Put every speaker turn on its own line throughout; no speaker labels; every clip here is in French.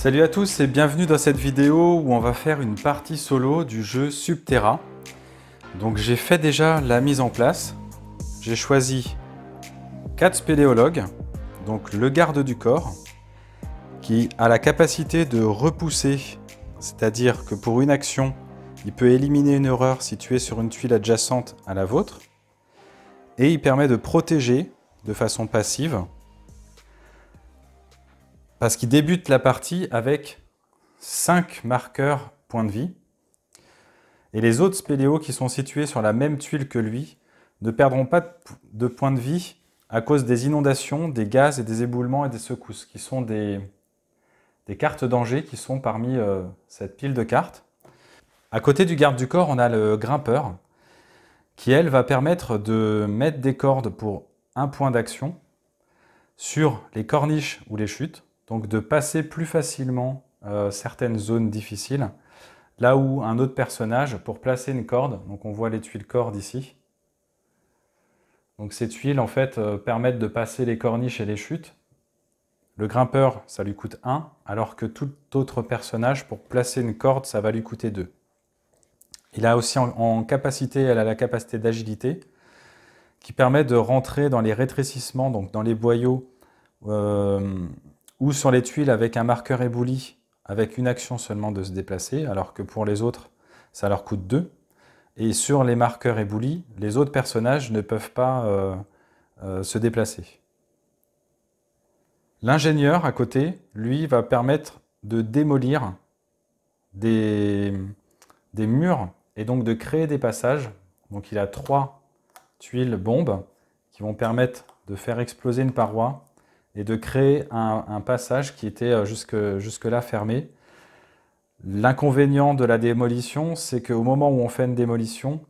Salut à tous et bienvenue dans cette vidéo où on va faire une partie solo du jeu Subterra. Donc j'ai fait déjà la mise en place. J'ai choisi 4 spéléologues, donc le garde du corps, qui a la capacité de repousser, c'est-à-dire que pour une action, il peut éliminer une erreur située sur une tuile adjacente à la vôtre, et il permet de protéger de façon passive, parce qu'il débute la partie avec 5 marqueurs points de vie. Et les autres spéléos qui sont situés sur la même tuile que lui ne perdront pas de points de vie à cause des inondations, des gaz et des éboulements et des secousses, qui sont des cartes danger qui sont parmi cette pile de cartes. À côté du garde du corps, on a le grimpeur, qui elle va permettre de mettre des cordes pour un point d'action sur les corniches ou les chutes, donc de passer plus facilement certaines zones difficiles, là où un autre personnage, pour placer une corde, donc on voit les tuiles cordes ici, donc ces tuiles en fait permettent de passer les corniches et les chutes. Le grimpeur, ça lui coûte 1, alors que tout autre personnage, pour placer une corde, ça va lui coûter 2. Il a aussi en capacité, elle a la capacité d'agilité, qui permet de rentrer dans les rétrécissements, donc dans les boyaux, ou sur les tuiles avec un marqueur ébouli, avec une action seulement de se déplacer, alors que pour les autres, ça leur coûte 2. Et sur les marqueurs éboulis, les autres personnages ne peuvent pas se déplacer. L'ingénieur, à côté, lui, va permettre de démolir des murs et donc de créer des passages. Donc il a 3 tuiles bombes qui vont permettre de faire exploser une paroi et de créer un passage qui était jusque-là fermé. L'inconvénient de la démolition, c'est qu'au moment où on fait une démolition,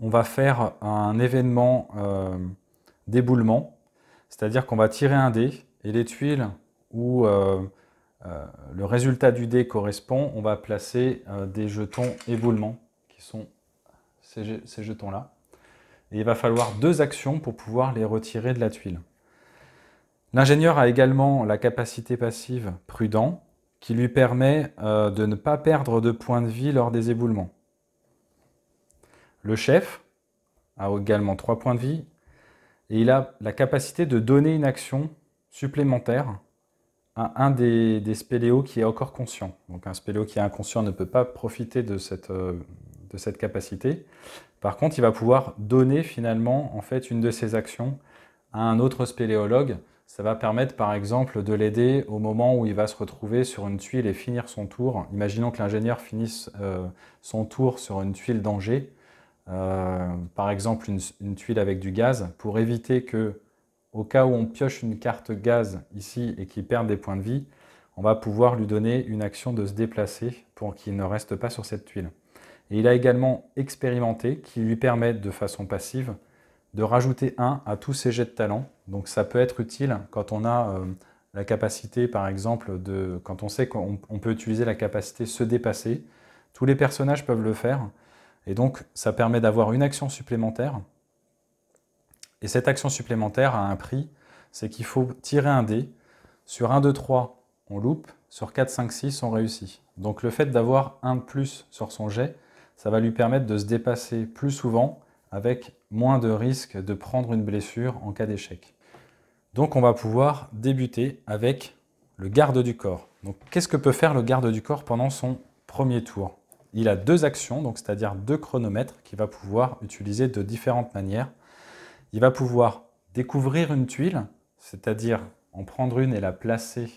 on va faire un événement d'éboulement, c'est-à-dire qu'on va tirer un dé, et les tuiles où le résultat du dé correspond, on va placer des jetons éboulement, qui sont ces jetons-là. Et il va falloir 2 actions pour pouvoir les retirer de la tuile. L'ingénieur a également la capacité passive prudent, qui lui permet de ne pas perdre de points de vie lors des éboulements. Le chef a également 3 points de vie, et il a la capacité de donner une action supplémentaire à un des spéléos qui est encore conscient. Donc un spéléo qui est inconscient ne peut pas profiter de cette capacité. Par contre, il va pouvoir donner finalement en fait une de ses actions à un autre spéléologue. Ça va permettre par exemple de l'aider au moment où il va se retrouver sur une tuile et finir son tour. Imaginons que l'ingénieur finisse son tour sur une tuile danger, par exemple une tuile avec du gaz, pour éviter que, au cas où on pioche une carte gaz ici et qu'il perde des points de vie, on va pouvoir lui donner une action de se déplacer pour qu'il ne reste pas sur cette tuile. Et il a également expérimenté qui lui permet de façon passive de rajouter 1 à tous ses jets de talent. Donc ça peut être utile quand on a la capacité, par exemple, quand on sait qu'on peut utiliser la capacité se dépasser. Tous les personnages peuvent le faire. Et donc ça permet d'avoir une action supplémentaire. Et cette action supplémentaire a un prix, c'est qu'il faut tirer un dé. Sur 1, 2, 3, on loupe. Sur 4, 5, 6, on réussit. Donc le fait d'avoir 1 de plus sur son jet, ça va lui permettre de se dépasser plus souvent avec moins de risque de prendre une blessure en cas d'échec. Donc on va pouvoir débuter avec le garde du corps. Donc qu'est-ce que peut faire le garde du corps pendant son premier tour? Il a 2 actions, donc c'est-à-dire 2 chronomètres qu'il va pouvoir utiliser de différentes manières. Il va pouvoir découvrir une tuile, c'est-à-dire en prendre une et la placer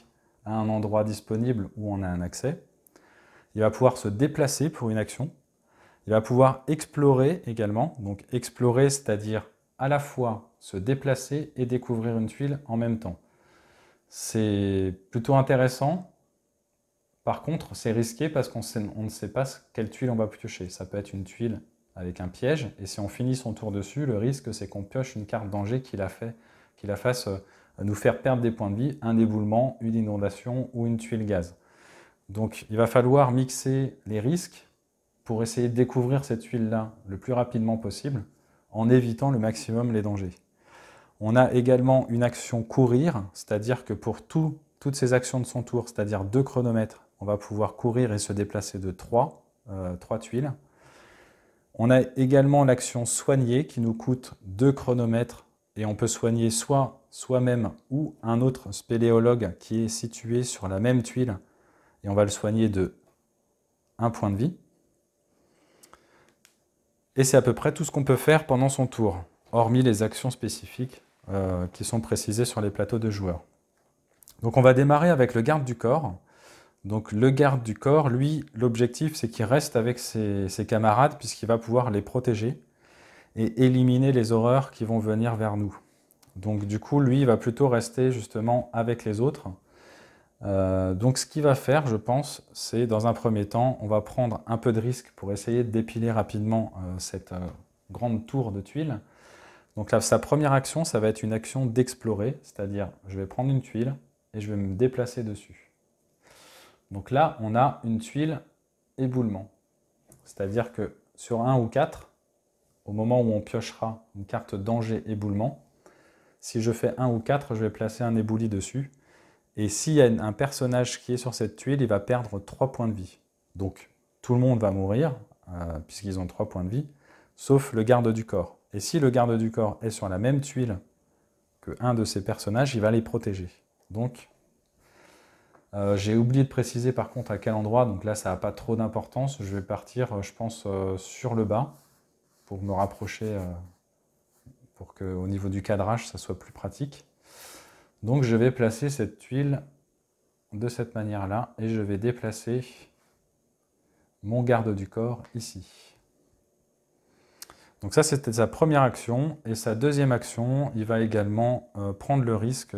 à un endroit disponible où on a un accès. Il va pouvoir se déplacer pour une action. Il va pouvoir explorer également, donc explorer, c'est-à-dire à la fois se déplacer et découvrir une tuile en même temps. C'est plutôt intéressant. Par contre, c'est risqué parce qu'on ne sait pas quelle tuile on va piocher. Ça peut être une tuile avec un piège, et si on finit son tour dessus, le risque c'est qu'on pioche une carte danger qui la fasse nous faire perdre des points de vie, un éboulement, une inondation ou une tuile gaz. Donc il va falloir mixer les risques pour essayer de découvrir cette tuile-là le plus rapidement possible, en évitant le maximum les dangers. On a également une action courir, c'est-à-dire que pour tout toutes ses actions de son tour, c'est-à-dire 2 chronomètres, on va pouvoir courir et se déplacer de 3 tuiles. On a également l'action soigner qui nous coûte 2 chronomètres et on peut soigner soit soi-même ou un autre spéléologue qui est situé sur la même tuile et on va le soigner de 1 point de vie. Et c'est à peu près tout ce qu'on peut faire pendant son tour, hormis les actions spécifiques qui sont précisées sur les plateaux de joueurs. Donc on va démarrer avec le garde du corps. Donc le garde du corps, lui, l'objectif c'est qu'il reste avec ses camarades puisqu'il va pouvoir les protéger et éliminer les horreurs qui vont venir vers nous. Donc du coup, lui, il va plutôt rester justement avec les autres. Donc ce qu'il va faire, je pense, c'est dans un premier temps, on va prendre un peu de risque pour essayer de dépiler rapidement cette grande tour de tuiles. Donc là, sa première action, ça va être une action d'explorer, c'est-à-dire je vais prendre une tuile et je vais me déplacer dessus. Donc là, on a une tuile éboulement. C'est-à-dire que sur 1 ou 4, au moment où on piochera une carte danger éboulement, si je fais 1 ou 4, je vais placer un ébouli dessus. Et s'il y a un personnage qui est sur cette tuile, il va perdre 3 points de vie. Donc tout le monde va mourir, puisqu'ils ont 3 points de vie, sauf le garde du corps. Et si le garde du corps est sur la même tuile que un de ces personnages, il va les protéger. Donc j'ai oublié de préciser par contre à quel endroit, donc là ça n'a pas trop d'importance. Je vais partir, je pense, sur le bas pour me rapprocher, pour qu'au niveau du cadrage ça soit plus pratique. Donc je vais placer cette tuile de cette manière-là et je vais déplacer mon garde du corps ici. Donc ça c'était sa première action et sa deuxième action, il va également prendre le risque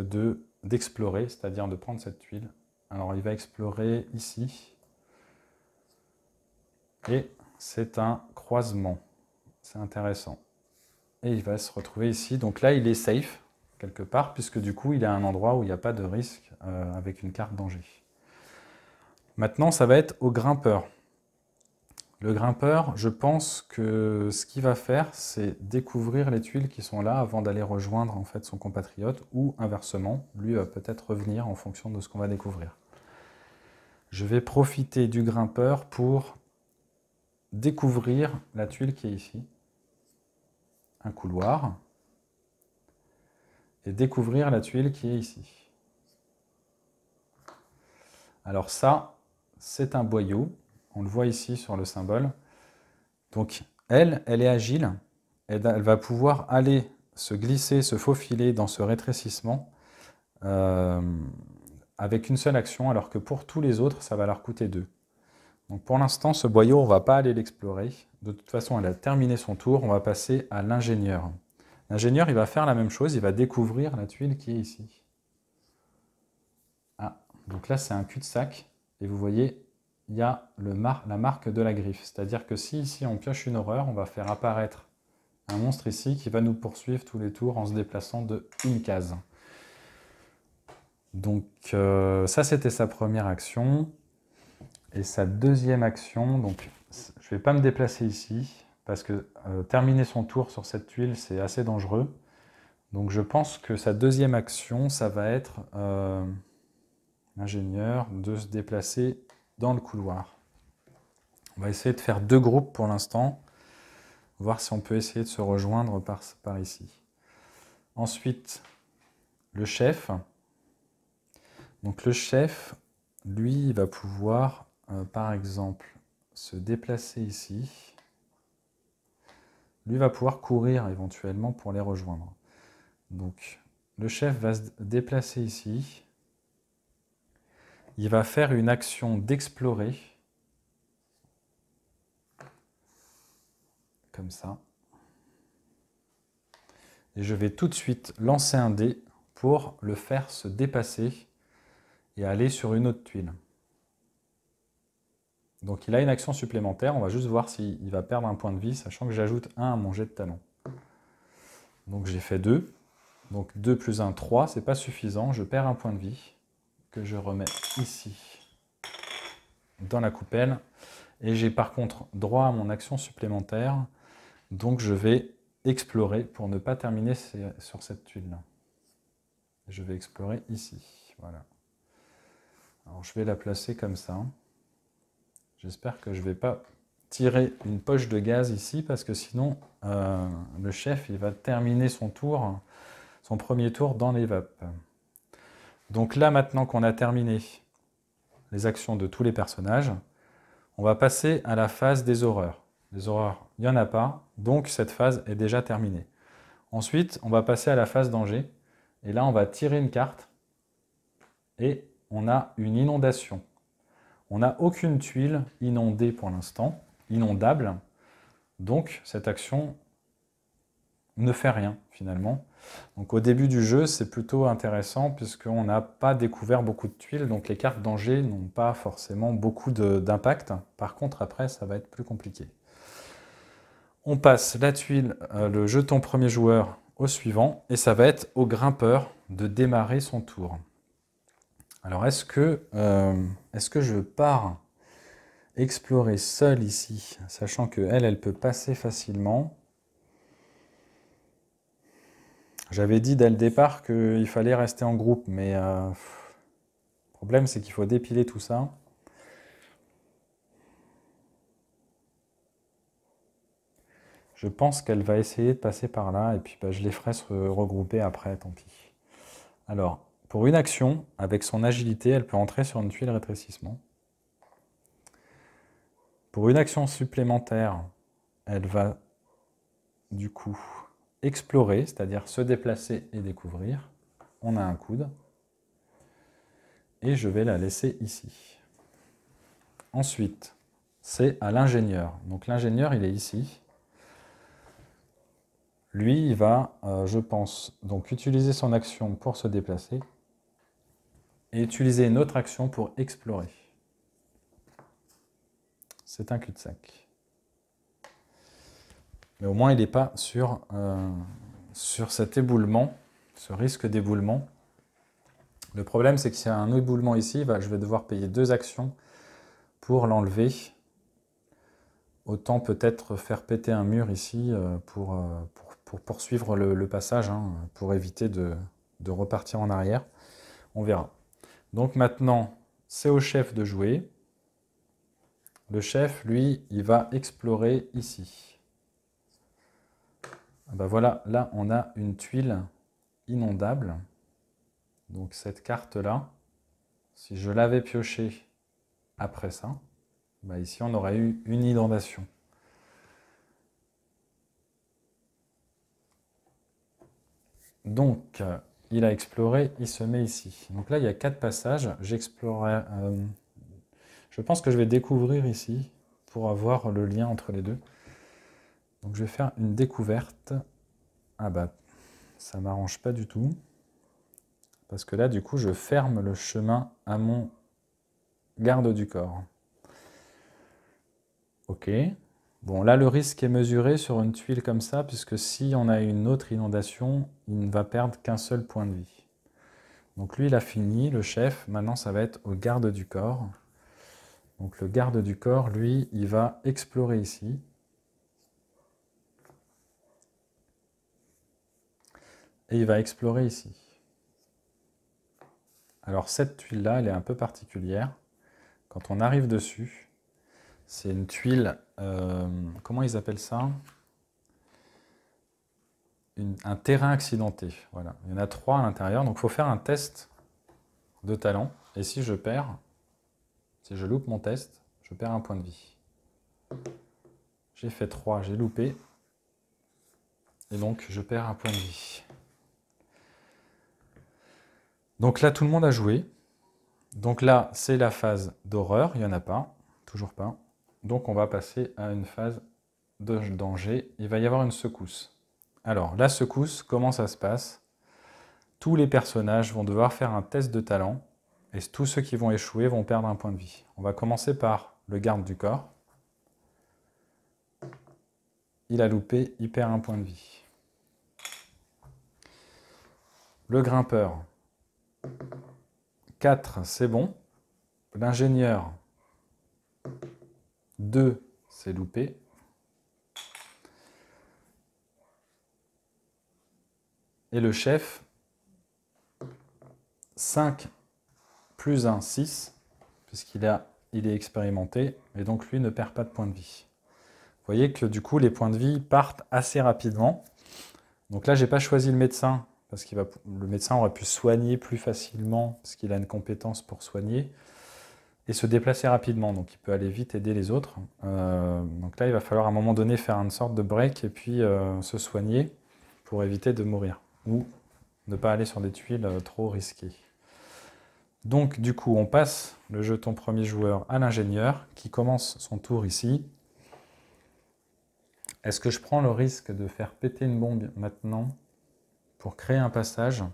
d'explorer, c'est-à-dire de prendre cette tuile. Alors il va explorer ici et c'est un croisement, c'est intéressant. Et il va se retrouver ici, donc là il est safe quelque part puisque du coup il est à un endroit où il n'y a pas de risque avec une carte danger. Maintenant ça va être au grimpeur. Le grimpeur, je pense que ce qu'il va faire c'est découvrir les tuiles qui sont là avant d'aller rejoindre en fait son compatriote ou inversement, lui va peut-être revenir en fonction de ce qu'on va découvrir. Je vais profiter du grimpeur pour découvrir la tuile qui est ici, un couloir, et découvrir la tuile qui est ici. Alors ça, c'est un boyau, on le voit ici sur le symbole. Donc elle est agile, elle va pouvoir aller se glisser, se faufiler dans ce rétrécissement avec une seule action, alors que pour tous les autres, ça va leur coûter 2. Donc pour l'instant, ce boyau, on ne va pas aller l'explorer. De toute façon, elle a terminé son tour, on va passer à l'ingénieur. L'ingénieur, il va faire la même chose, il va découvrir la tuile qui est ici. Ah, donc là, c'est un cul-de-sac, et vous voyez, il y a la marque de la griffe. C'est-à-dire que si ici, on pioche une horreur, on va faire apparaître un monstre ici qui va nous poursuivre tous les tours en se déplaçant de une case. Donc ça, c'était sa première action. Et sa deuxième action, donc je ne vais pas me déplacer ici, parce que terminer son tour sur cette tuile, c'est assez dangereux. Donc je pense que sa deuxième action, ça va être l'ingénieur de se déplacer dans le couloir. On va essayer de faire 2 groupes pour l'instant, voir si on peut essayer de se rejoindre par ici. Ensuite, le chef. Donc le chef, lui, il va pouvoir, par exemple, se déplacer ici. Lui va pouvoir courir éventuellement pour les rejoindre. Donc le chef va se déplacer ici. Il va faire une action d'explorer. Comme ça. Et je vais tout de suite lancer un dé pour le faire se dépasser et aller sur une autre tuile. Donc il a une action supplémentaire, on va juste voir s'il va perdre un point de vie, sachant que j'ajoute 1 à mon jet de talon. Donc j'ai fait 2. Donc 2 plus 1, 3, c'est pas suffisant, je perds un point de vie, que je remets ici, dans la coupelle. Et j'ai par contre droit à mon action supplémentaire, donc je vais explorer pour ne pas terminer sur cette tuile-là. Je vais explorer ici, voilà. Alors, je vais la placer comme ça. J'espère que je ne vais pas tirer une poche de gaz ici, parce que sinon, le chef il va terminer son premier tour dans les vapes. Donc là, maintenant qu'on a terminé les actions de tous les personnages, on va passer à la phase des horreurs. Les horreurs, il n'y en a pas, donc cette phase est déjà terminée. Ensuite, on va passer à la phase danger, et là, on va tirer une carte, et on a une inondation. On n'a aucune tuile inondée pour l'instant, inondable, donc cette action ne fait rien finalement. Donc au début du jeu, c'est plutôt intéressant puisqu'on n'a pas découvert beaucoup de tuiles, donc les cartes danger n'ont pas forcément beaucoup d'impact. Par contre, après, ça va être plus compliqué. On passe la tuile, le jeton premier joueur au suivant, et ça va être au grimpeur de démarrer son tour. Alors est-ce que je pars explorer seul ici, sachant qu'elle, elle peut passer facilement? J'avais dit dès le départ qu'il fallait rester en groupe, mais le problème c'est qu'il faut dépiler tout ça. Je pense qu'elle va essayer de passer par là, et puis je les ferai se regrouper après, tant pis. Alors, pour une action, avec son agilité, elle peut entrer sur une tuile rétrécissement. Pour une action supplémentaire, elle va du coup explorer, c'est-à-dire se déplacer et découvrir. On a un coude. Et je vais la laisser ici. Ensuite, c'est à l'ingénieur. Donc l'ingénieur, il est ici. Lui, il va, je pense, donc utiliser son action pour se déplacer et utiliser une autre action pour explorer. C'est un cul-de-sac. Mais au moins, il n'est pas sur cet éboulement, ce risque d'éboulement. Le problème, c'est que s'il y a un éboulement ici, je vais devoir payer 2 actions pour l'enlever. Autant peut-être faire péter un mur ici pour poursuivre le passage, hein, pour éviter de repartir en arrière. On verra. Donc maintenant, c'est au chef de jouer. Le chef, lui, il va explorer ici. Voilà, là, on a une tuile inondable. Donc cette carte-là, si je l'avais piochée après ça, ici, on aurait eu une inondation. Donc, il a exploré, il se met ici. Donc là, il y a 4 passages. J'explorerai. Je pense que je vais découvrir ici pour avoir le lien entre les deux. Donc je vais faire une découverte. Ah ça m'arrange pas du tout. Parce que là, du coup, je ferme le chemin à mon garde du corps. Ok. Bon, là, le risque est mesuré sur une tuile comme ça, puisque si on a une autre inondation, il ne va perdre qu'un seul point de vie. Donc lui, il a fini, le chef. Maintenant, ça va être au garde du corps. Donc le garde du corps, lui, il va explorer ici. Et il va explorer ici. Alors cette tuile-là, elle est un peu particulière. Quand on arrive dessus, c'est une tuile, comment ils appellent ça? Un terrain accidenté. Voilà. Il y en a 3 à l'intérieur, donc il faut faire un test de talent. Et si je perds, si je loupe mon test, je perds un point de vie. J'ai fait 3, j'ai loupé. Et donc je perds un point de vie. Donc là, tout le monde a joué. Donc là, c'est la phase d'horreur. Il n'y en a pas, toujours pas. Donc on va passer à une phase de danger. Il va y avoir une secousse. Alors, la secousse, comment ça se passe? Tous les personnages vont devoir faire un test de talent. Et tous ceux qui vont échouer vont perdre un point de vie. On va commencer par le garde du corps. Il a loupé, il perd un point de vie. Le grimpeur. 4, c'est bon. L'ingénieur. 2, c'est loupé. Et le chef, 5 plus 1, 6. il est expérimenté, et donc lui ne perd pas de points de vie. Vous voyez que du coup, les points de vie partent assez rapidement. Donc là, je n'ai pas choisi le médecin, parce que le médecin aurait pu soigner plus facilement, parce qu'il a une compétence pour soigner, et se déplacer rapidement. Donc il peut aller vite aider les autres. Donc là, il va falloir à un moment donné faire une sorte de break, et puis se soigner pour éviter de mourir, ou ne pas aller sur des tuiles trop risquées. Donc du coup, on passe le jeton premier joueur à l'ingénieur, qui commence son tour ici. Est-ce que je prends le risque de faire péter une bombe maintenant pour créer un passage,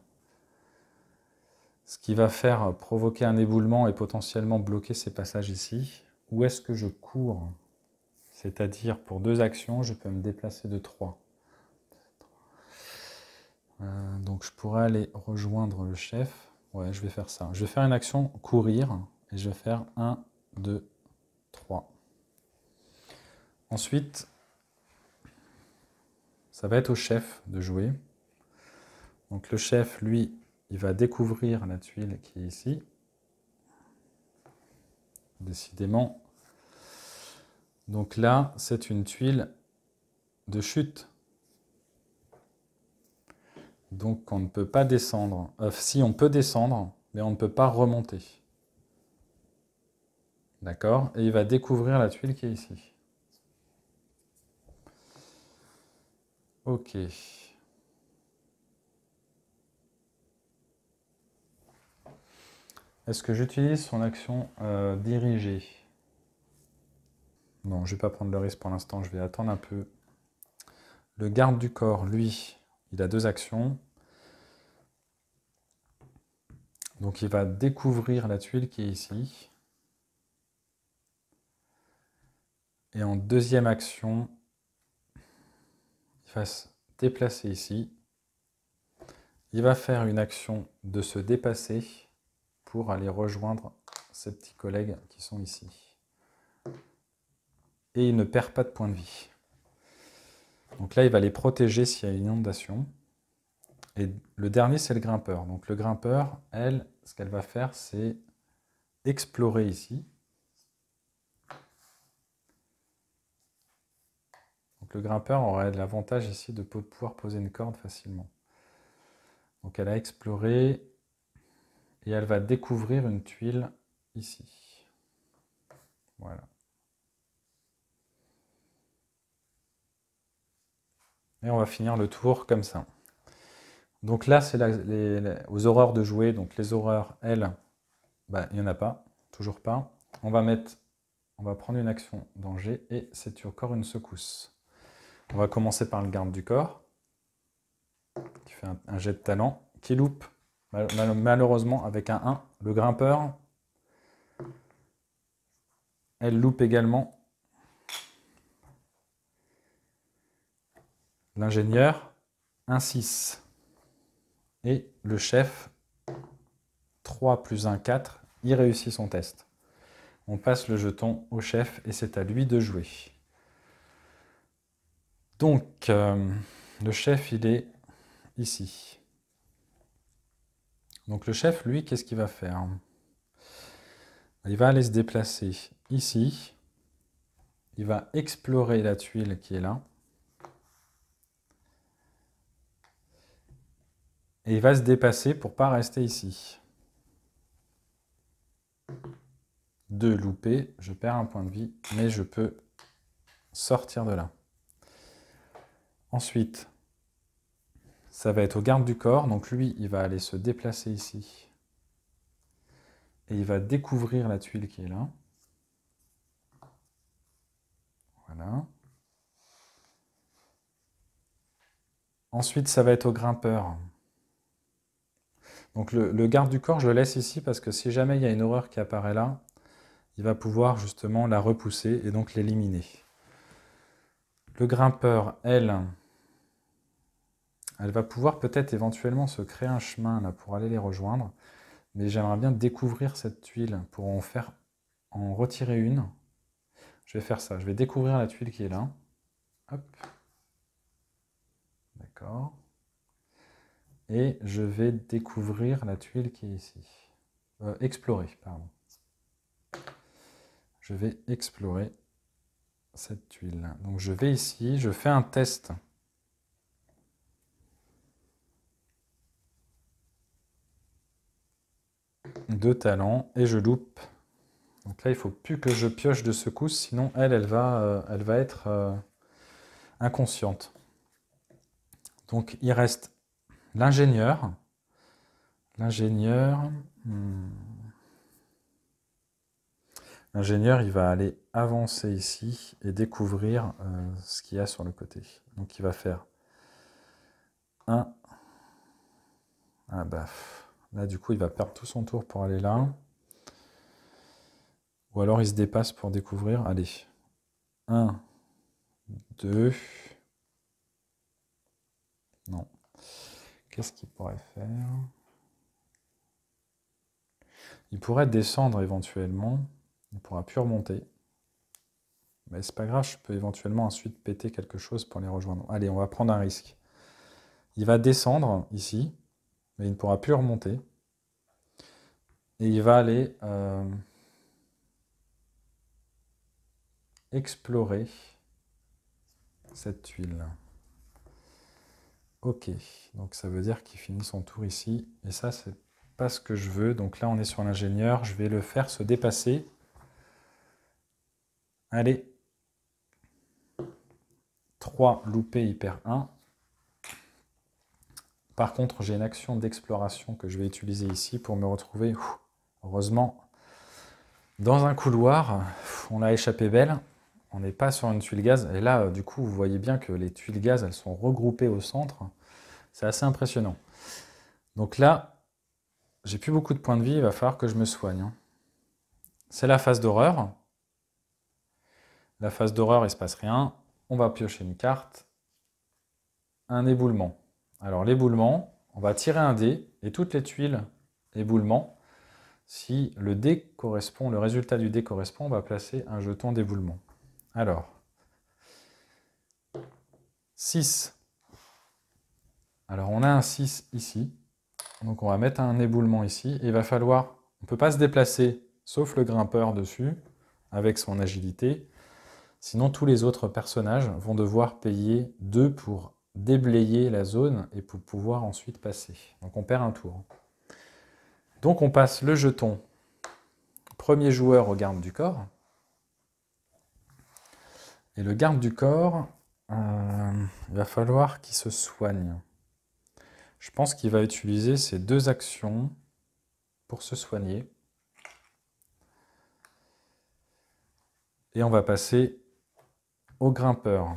ce qui va faire provoquer un éboulement et potentiellement bloquer ces passages ici? Ou est-ce que je cours? C'est-à-dire, pour 2 actions, je peux me déplacer de 3. Donc je pourrais aller rejoindre le chef. Ouais, je vais faire ça. Je vais faire une action courir, et je vais faire 1, 2, 3. Ensuite, ça va être au chef de jouer. Donc le chef, lui, il va découvrir la tuile qui est ici. Décidément. Donc là, c'est une tuile de chute. Donc on ne peut pas descendre. Si, on peut descendre, mais on ne peut pas remonter. D'accord? Et il va découvrir la tuile qui est ici. Ok. Est-ce que j'utilise son action dirigée? Non, je ne vais pas prendre le risque pour l'instant, je vais attendre un peu. Le garde du corps, lui, il a 2 actions. Donc il va découvrir la tuile qui est ici. Et en deuxième action, il va se déplacer ici. Il va faire une action de se dépasser pour aller rejoindre ses petits collègues qui sont ici. Et il ne perd pas de points de vie. Donc là, il va les protéger s'il y a une inondation. Et le dernier, c'est le grimpeur. Donc le grimpeur, elle, ce qu'elle va faire, c'est explorer ici. Donc le grimpeur aurait l'avantage ici de pouvoir poser une corde facilement. Donc elle a exploré et elle va découvrir une tuile ici. Voilà. Et on va finir le tour comme ça. Donc là, c'est aux horreurs de jouer. Donc les horreurs, elles, bah, il n'y en a pas, toujours pas. On va prendre une action danger et c'est encore une secousse. On va commencer par le garde du corps, qui fait un jet de talent, qui loupe malheureusement avec un 1. Le grimpeur, elle loupe également. L'ingénieur, un 6. Et le chef, 3 plus 1, 4, il réussit son test. On passe le jeton au chef et c'est à lui de jouer. Donc, le chef, il est ici. Donc le chef, lui, qu'est-ce qu'il va faire? Il va aller se déplacer ici. Il va explorer la tuile qui est là. Et il va se dépasser pour ne pas rester ici. 2 loupés, je perds un point de vie, mais je peux sortir de là. Ensuite, ça va être au garde du corps. Donc lui, il va aller se déplacer ici. Et il va découvrir la tuile qui est là. Voilà. Ensuite, ça va être au grimpeur. Donc le garde du corps, je le laisse ici parce que si jamais il y a une horreur qui apparaît là, il va pouvoir justement la repousser et donc l'éliminer. Le grimpeur, elle va pouvoir peut-être éventuellement se créer un chemin là pour aller les rejoindre. Mais j'aimerais bien découvrir cette tuile pour en retirer une. Je vais faire ça. Je vais découvrir la tuile qui est là. Hop. D'accord. Et je vais découvrir la tuile qui est ici. Explorer, pardon. je vais explorer cette tuile. Donc je vais ici, je fais un test. De talent et je loupe. Donc là, il ne faut plus que je pioche de secousse, sinon elle va être inconsciente. Donc il reste l'ingénieur. L'ingénieur, il va aller avancer ici et découvrir ce qu'il y a sur le côté. Donc il va faire un. Ah bah, là, du coup, il va perdre tout son tour pour aller là. Ou alors il se dépasse pour découvrir. Allez. 1, 2. Non. Qu'est-ce qu'il pourrait faire? Il pourrait descendre éventuellement. Il ne pourra plus remonter. Mais c'est pas grave, je peux éventuellement ensuite péter quelque chose pour les rejoindre. Allez, on va prendre un risque. Il va descendre ici, mais il ne pourra plus remonter. Et il va aller explorer cette tuile. Ok, donc ça veut dire qu'il finit son tour ici. Et ça, c'est pas ce que je veux. Donc là, on est sur l'ingénieur. Je vais le faire se dépasser. Allez. 3 loupés, il perd 1. Par contre, j'ai une action d'exploration que je vais utiliser ici pour me retrouver, heureusement, dans un couloir. On l'a échappé belle. On n'est pas sur une tuile gaz. Et là, du coup, vous voyez bien que les tuiles gaz, elles sont regroupées au centre. C'est assez impressionnant. Donc là, j'ai plus beaucoup de points de vie. Il va falloir que je me soigne. C'est la phase d'horreur. La phase d'horreur, il ne se passe rien. On va piocher une carte. Un éboulement. Alors l'éboulement, on va tirer un dé et toutes les tuiles éboulement, si le dé correspond, le résultat du dé correspond, on va placer un jeton d'éboulement. Alors, 6. Alors on a un 6 ici, donc on va mettre un éboulement ici, et il va falloir, on ne peut pas se déplacer, sauf le grimpeur dessus, avec son agilité, sinon tous les autres personnages vont devoir payer 2 pour déblayer la zone et pour pouvoir ensuite passer. Donc on perd un tour. Donc on passe le jeton premier joueur au garde du corps. Et le garde du corps, il va falloir qu'il se soigne. Je pense qu'il va utiliser ces 2 actions pour se soigner. Et on va passer au grimpeur.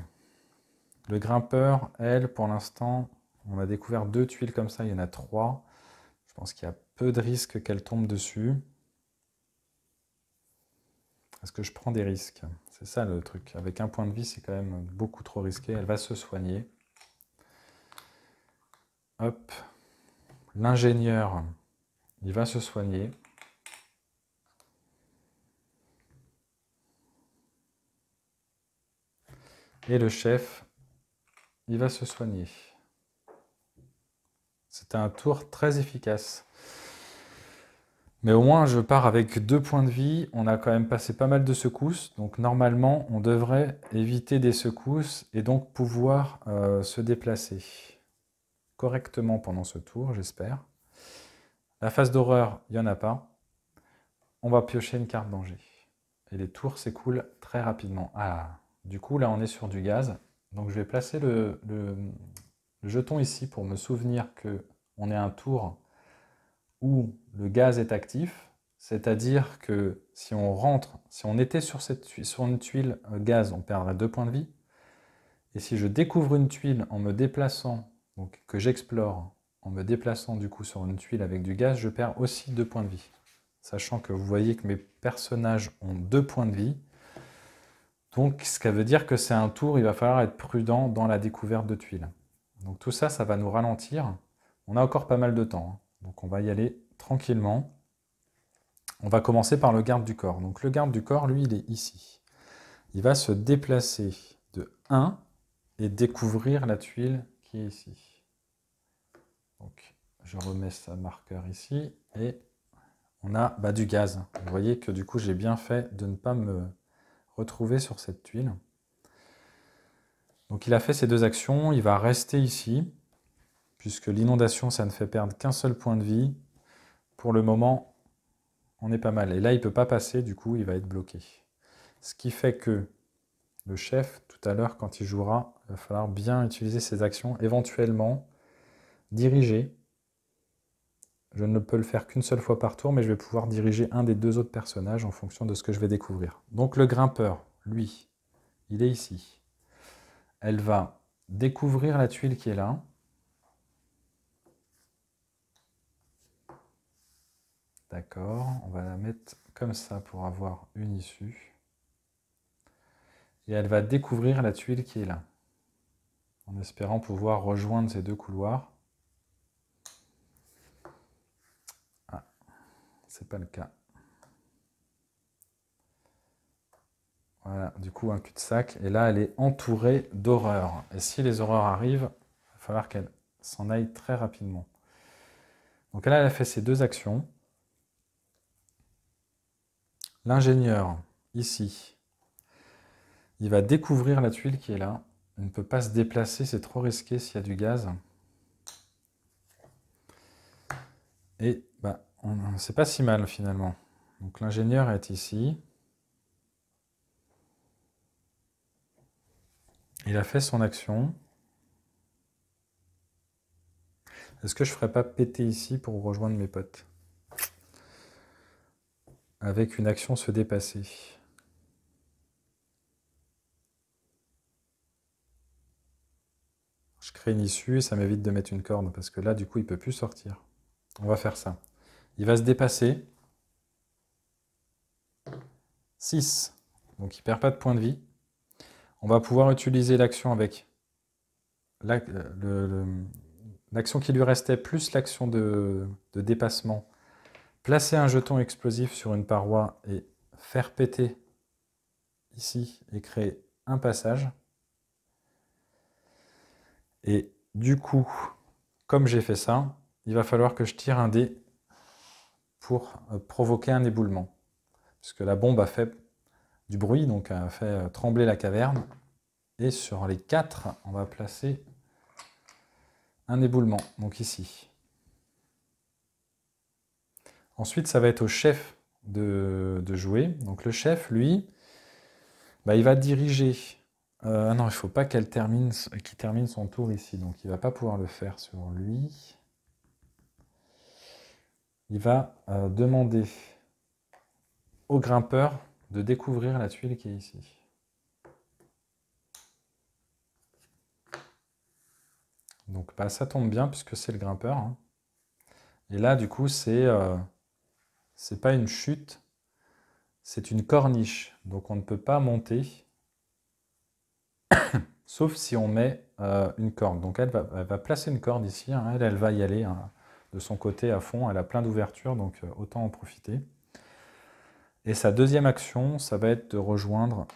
Le grimpeur, elle, pour l'instant, on a découvert 2 tuiles comme ça, il y en a 3. Je pense qu'il y a peu de risques qu'elle tombe dessus. Est-ce que je prends des risques? C'est ça le truc. Avec un point de vie, c'est quand même beaucoup trop risqué. Elle va se soigner. Hop. L'ingénieur, il va se soigner. Et le chef, il va se soigner. C'était un tour très efficace. Mais au moins, je pars avec 2 points de vie. On a quand même passé pas mal de secousses. Donc normalement, on devrait éviter des secousses et donc pouvoir se déplacer correctement pendant ce tour, j'espère. La phase d'horreur, il n'y en a pas. On va piocher une carte danger. Et les tours s'écoulent très rapidement. Ah, du coup, là, on est sur du gaz. Donc je vais placer le jeton ici pour me souvenir qu'on est un tour où le gaz est actif, c'est-à-dire que si on rentre, si on était sur une tuile gaz, on perdrait 2 points de vie. Et si je découvre une tuile en me déplaçant, donc que j'explore, en me déplaçant du coup sur une tuile avec du gaz, je perds aussi 2 points de vie. Sachant que vous voyez que mes personnages ont 2 points de vie. Donc ce qui veut dire que c'est un tour, il va falloir être prudent dans la découverte de tuiles. Donc tout ça, ça va nous ralentir. On a encore pas mal de temps, donc on va y aller tranquillement. On va commencer par le garde du corps. Donc le garde du corps, lui, il est ici. Il va se déplacer de 1 et découvrir la tuile qui est ici. Donc je remets ce marqueur ici et on a du gaz. Vous voyez que du coup, j'ai bien fait de ne pas me retrouver sur cette tuile. Donc il a fait ces deux actions, il va rester ici, puisque l'inondation, ça ne fait perdre qu'un seul point de vie. Pour le moment, on est pas mal. Et là, il ne peut pas passer, du coup, il va être bloqué. Ce qui fait que le chef, tout à l'heure, quand il jouera, il va falloir bien utiliser ses actions, éventuellement diriger. Je ne peux le faire qu'une seule fois par tour, mais je vais pouvoir diriger un des deux autres personnages en fonction de ce que je vais découvrir. Donc le grimpeur, lui, il est ici. Elle va découvrir la tuile qui est là. D'accord, on va la mettre comme ça pour avoir une issue. Et elle va découvrir la tuile qui est là, en espérant pouvoir rejoindre ces deux couloirs. Ah, c'est pas le cas. Voilà, du coup un cul-de-sac. Et là, elle est entourée d'horreurs. Et si les horreurs arrivent, il va falloir qu'elle s'en aille très rapidement. Donc là, elle a fait ces deux actions. L'ingénieur, ici, il va découvrir la tuile qui est là. Il ne peut pas se déplacer, c'est trop risqué s'il y a du gaz. Et c'est pas si mal finalement. Donc l'ingénieur est ici. Il a fait son action. Est-ce que je ne ferais pas péter ici pour rejoindre mes potes? Avec une action se dépasser. Je crée une issue et ça m'évite de mettre une corde parce que là, du coup, il ne peut plus sortir. On va faire ça. Il va se dépasser. 6. Donc il ne perd pas de points de vie. On va pouvoir utiliser l'action avec l'action qui lui restait plus l'action de dépassement. Placer un jeton explosif sur une paroi et faire péter ici et créer un passage. Et du coup, comme j'ai fait ça, il va falloir que je tire un dé pour provoquer un éboulement. Puisque la bombe a fait du bruit, donc a fait trembler la caverne. Et sur les 4, on va placer un éboulement, donc ici. Ensuite, ça va être au chef de jouer. Donc le chef, lui, il va diriger. Non, il ne faut pas qu'il termine son tour ici. Donc il ne va pas pouvoir le faire sur lui. Il va demander au grimpeur de découvrir la tuile qui est ici. Donc ça tombe bien puisque c'est le grimpeur. Hein. Et là, du coup, c'est pas une chute, c'est une corniche. Donc on ne peut pas monter, sauf si on met une corde. Donc elle va placer une corde ici. Hein. Elle va y aller hein, de son côté à fond. Elle a plein d'ouvertures, donc autant en profiter. Et sa deuxième action, ça va être de rejoindre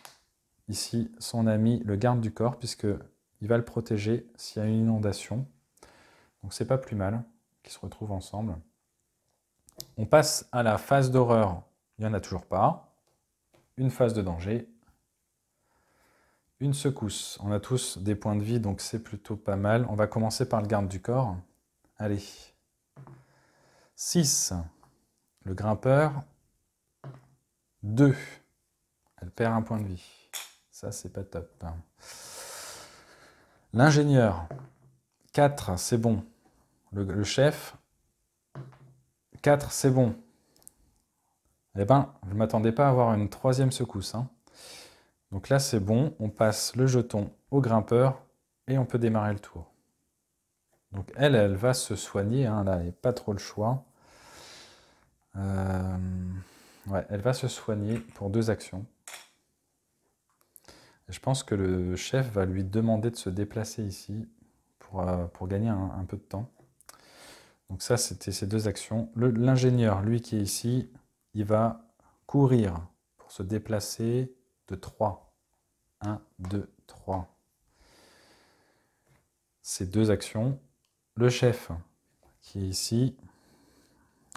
ici son ami, le garde du corps, puisqu'il va le protéger s'il y a une inondation. Donc c'est pas plus mal qu'ils se retrouvent ensemble. On passe à la phase d'horreur. Il n'y en a toujours pas. Une phase de danger. Une secousse. On a tous des points de vie, donc c'est plutôt pas mal. On va commencer par le garde du corps. Allez. 6. Le grimpeur. 2. Elle perd un point de vie. Ça, c'est pas top. L'ingénieur. 4, c'est bon. Le chef. 4, c'est bon. Eh ben, je ne m'attendais pas à avoir une troisième secousse. Hein. Donc là, c'est bon. On passe le jeton au grimpeur et on peut démarrer le tour. Donc elle va se soigner. Hein. Là, elle n'a pas trop le choix. Ouais, elle va se soigner pour 2 actions. Et je pense que le chef va lui demander de se déplacer ici pour gagner un peu de temps. Donc ça, c'était ces 2 actions. L'ingénieur, lui qui est ici, il va courir pour se déplacer de 3. 1, 2, 3. Ces 2 actions. Le chef qui est ici,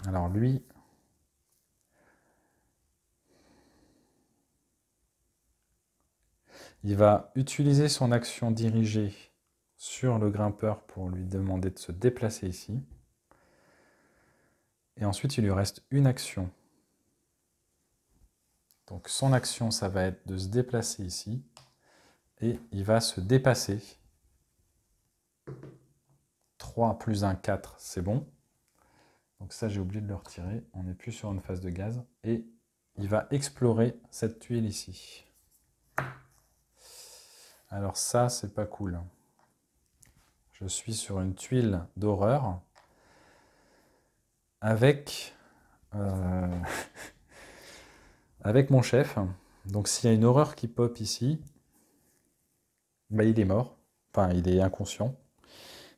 alors lui, Il va utiliser son action dirigée sur le grimpeur pour lui demander de se déplacer ici. Et ensuite, il lui reste une action. Donc son action, ça va être de se déplacer ici. Et il va se dépasser. 3 plus 1, 4, c'est bon. Donc ça, j'ai oublié de le retirer. On n'est plus sur une phase de gaz. Et il va explorer cette tuile ici. Alors ça, c'est pas cool. Je suis sur une tuile d'horreur avec, avec mon chef. Donc s'il y a une horreur qui pop ici, bah, il est mort. Enfin, il est inconscient.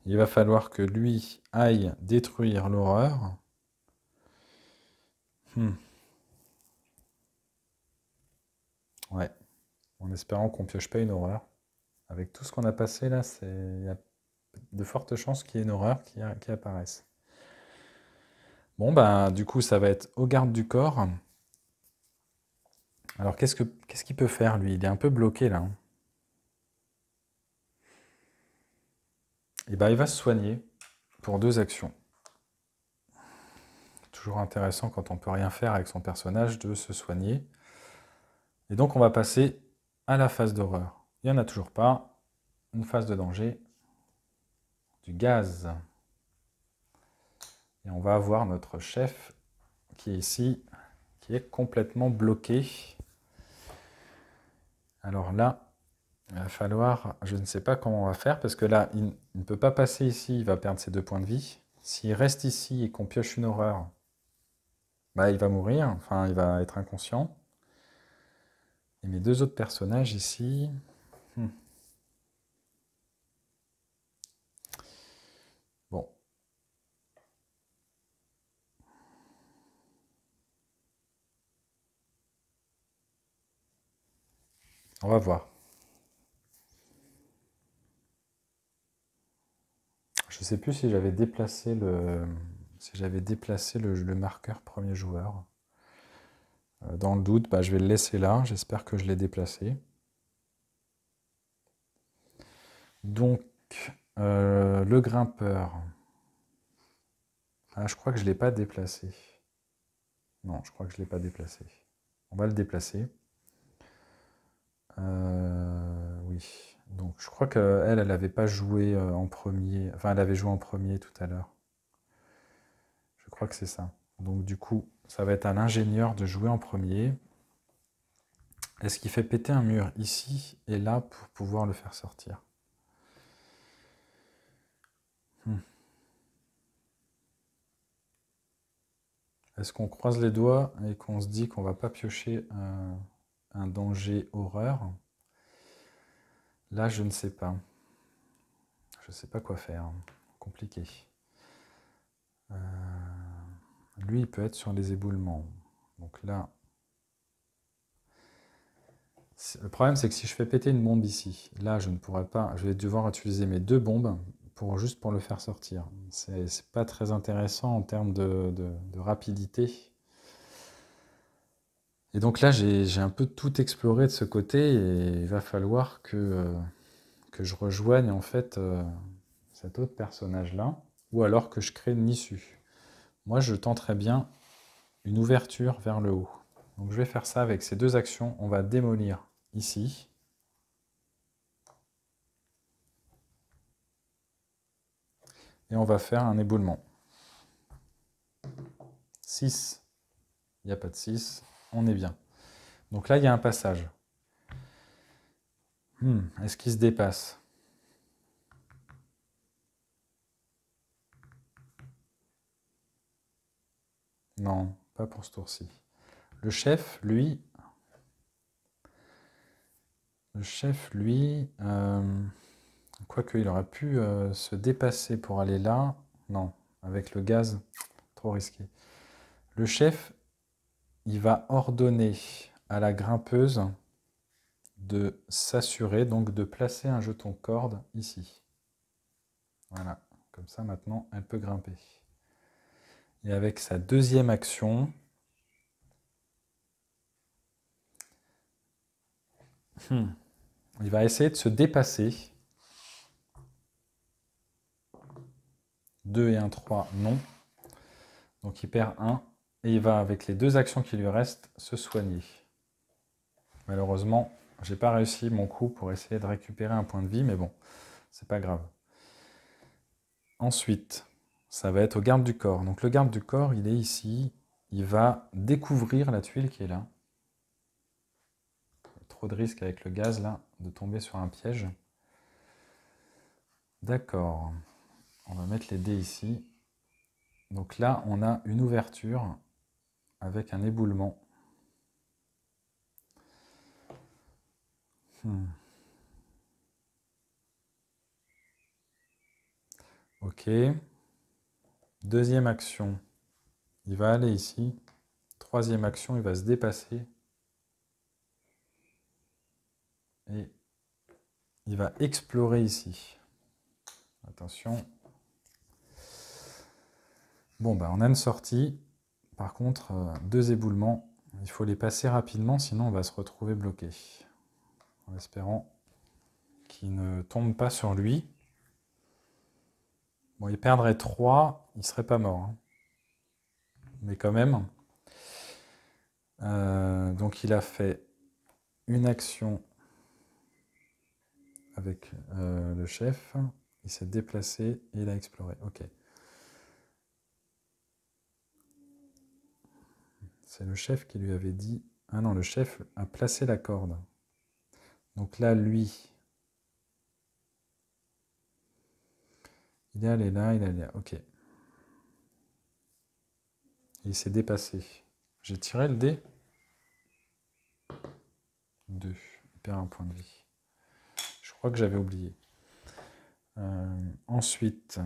Il va falloir que lui aille détruire l'horreur. Ouais. En espérant qu'on pioche pas une horreur. Avec tout ce qu'on a passé là, il y a de fortes chances qu'il y ait une horreur qui apparaisse. Bon, bah, du coup, ça va être au garde du corps. Alors, qu'est-ce qu'il peut faire, lui? Il est un peu bloqué, là. Et bah, il va se soigner pour 2 actions. Toujours intéressant quand on peut rien faire avec son personnage de se soigner. Et donc, on va passer à la phase d'horreur. Il n'y en a toujours pas. Une phase de danger. Du gaz. Et on va avoir notre chef qui est ici, qui est complètement bloqué. Alors là, il va falloir, je ne sais pas comment on va faire, parce que là, il ne peut pas passer ici, il va perdre ses 2 points de vie. S'il reste ici et qu'on pioche une horreur, bah, il va mourir, enfin il va être inconscient. Et mes 2 autres personnages ici... Bon. On va voir. Je ne sais plus si j'avais déplacé le marqueur premier joueur. Dans le doute, bah, je vais le laisser là. J'espère que je l'ai déplacé. Donc, le grimpeur. Ah, je crois que je ne l'ai pas déplacé. Non, je crois que je ne l'ai pas déplacé. On va le déplacer. Oui. Donc, je crois qu'elle, elle n'avait pas joué en premier. Enfin, elle avait joué en premier tout à l'heure. Je crois que c'est ça. Donc, du coup, ça va être à l'ingénieur de jouer en premier. Est-ce qu'il fait péter un mur ici et là pour pouvoir le faire sortir? Est-ce qu'on croise les doigts et qu'on se dit qu'on va pas piocher un danger horreur? Là, je ne sais pas. Je ne sais pas quoi faire. Compliqué. Lui, il peut être sur les éboulements. Donc là... Le problème, c'est que si je fais péter une bombe ici, là, je ne pourrai pas... Je vais devoir utiliser mes 2 bombes juste pour le faire sortir. C'est pas très intéressant en termes de rapidité. Et donc là, j'ai un peu tout exploré de ce côté et il va falloir que je rejoigne en fait cet autre personnage-là ou alors que je crée une issue. Moi, je tenterais bien une ouverture vers le haut. Donc je vais faire ça avec ces 2 actions. On va démolir ici. Et on va faire un éboulement. 6. Il n'y a pas de 6. On est bien. Donc là, il y a un passage. Est-ce qu'il se dépasse? Non, pas pour ce tour-ci. Le chef, lui... Quoique, il aurait pu se dépasser pour aller là. Non, avec le gaz, trop risqué. Le chef, il va ordonner à la grimpeuse de s'assurer, donc de placer un jeton corde ici. Voilà, comme ça maintenant, elle peut grimper. Et avec sa 2e action... Il va essayer de se dépasser. 2 et 1, 3, non. Donc il perd 1. Et il va, avec les 2 actions qui lui restent, se soigner. Malheureusement, j'ai pas réussi mon coup pour essayer de récupérer un point de vie, mais bon, c'est pas grave. Ensuite, ça va être au garde du corps. Donc le garde du corps, il est ici. Il va découvrir la tuile qui est là. Trop de risque avec le gaz là, de tomber sur un piège. D'accord. On va mettre les dés ici. Donc là, on a une ouverture avec un éboulement. Ok. Deuxième action, il va aller ici. Troisième action, il va se dépasser. Et il va explorer ici. Attention. Bon, bah, on a une sortie. Par contre, 2 éboulements. Il faut les passer rapidement, sinon on va se retrouver bloqué. En espérant qu'il ne tombe pas sur lui. Bon, il perdrait 3, il serait pas mort. Hein. Mais quand même. Donc il a fait une action avec le chef. Il s'est déplacé et il a exploré. Ok. C'est le chef qui lui avait dit... Ah non, le chef a placé la corde. Donc là, lui... Il est allé là, il est allé là. Ok. Et il s'est dépassé. J'ai tiré le dé. 2. Il perd un point de vie. Je crois que j'avais oublié. Ensuite...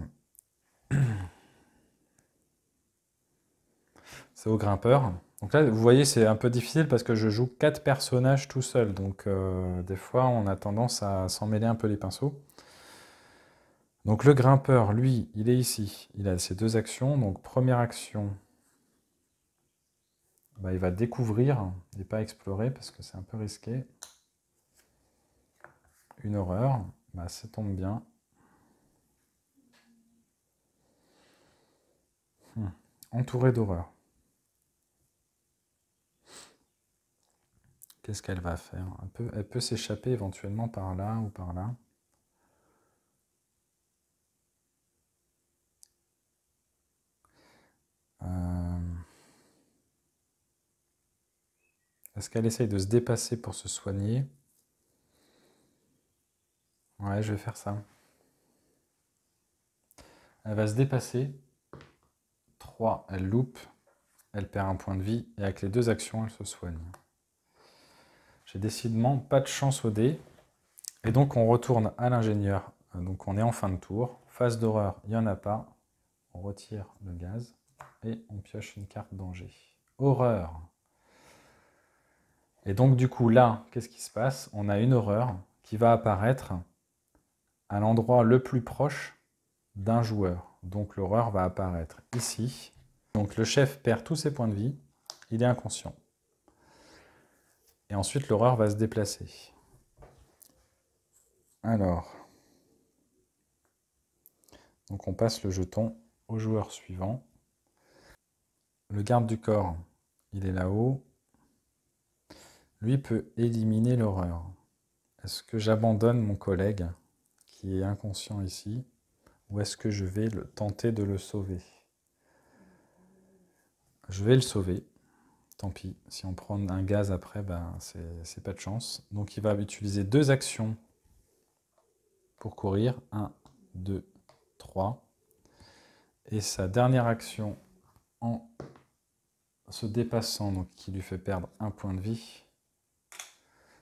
C'est au grimpeur. Donc là, vous voyez, c'est un peu difficile parce que je joue 4 personnages tout seul. Donc des fois, on a tendance à s'en mêler un peu les pinceaux. Donc le grimpeur, lui, il est ici. Il a ses 2 actions. Donc première action, bah, il va découvrir et pas explorer parce que c'est un peu risqué. Une horreur. Bah, ça tombe bien. Entouré d'horreur. Qu'est-ce qu'elle va faire? Elle peut s'échapper éventuellement par là ou par là. Est-ce qu'elle essaye de se dépasser pour se soigner? Ouais, je vais faire ça. Elle va se dépasser. 3, elle loupe. Elle perd un point de vie. Et avec les 2 actions, elle se soigne. J'ai décidément pas de chance au dé. Et donc on retourne à l'ingénieur. Donc on est en fin de tour. Phase d'horreur, il n'y en a pas. On retire le gaz. Et on pioche une carte danger. Horreur. Et donc du coup là, qu'est-ce qui se passe? On a une horreur qui va apparaître à l'endroit le plus proche d'un joueur. Donc l'horreur va apparaître ici. Donc le chef perd tous ses points de vie. Il est inconscient. Et ensuite l'horreur va se déplacer. Alors, donc on passe le jeton au joueur suivant. Le garde du corps, il est là-haut. Lui peut éliminer l'horreur. Est-ce que j'abandonne mon collègue qui est inconscient ici ou est-ce que je vais tenter de le sauver? Je vais le sauver. Tant pis, si on prend un gaz après, ben, c'est pas de chance. Donc il va utiliser 2 actions pour courir. 1, 2, 3. Et sa dernière action en se dépassant, donc qui lui fait perdre un point de vie,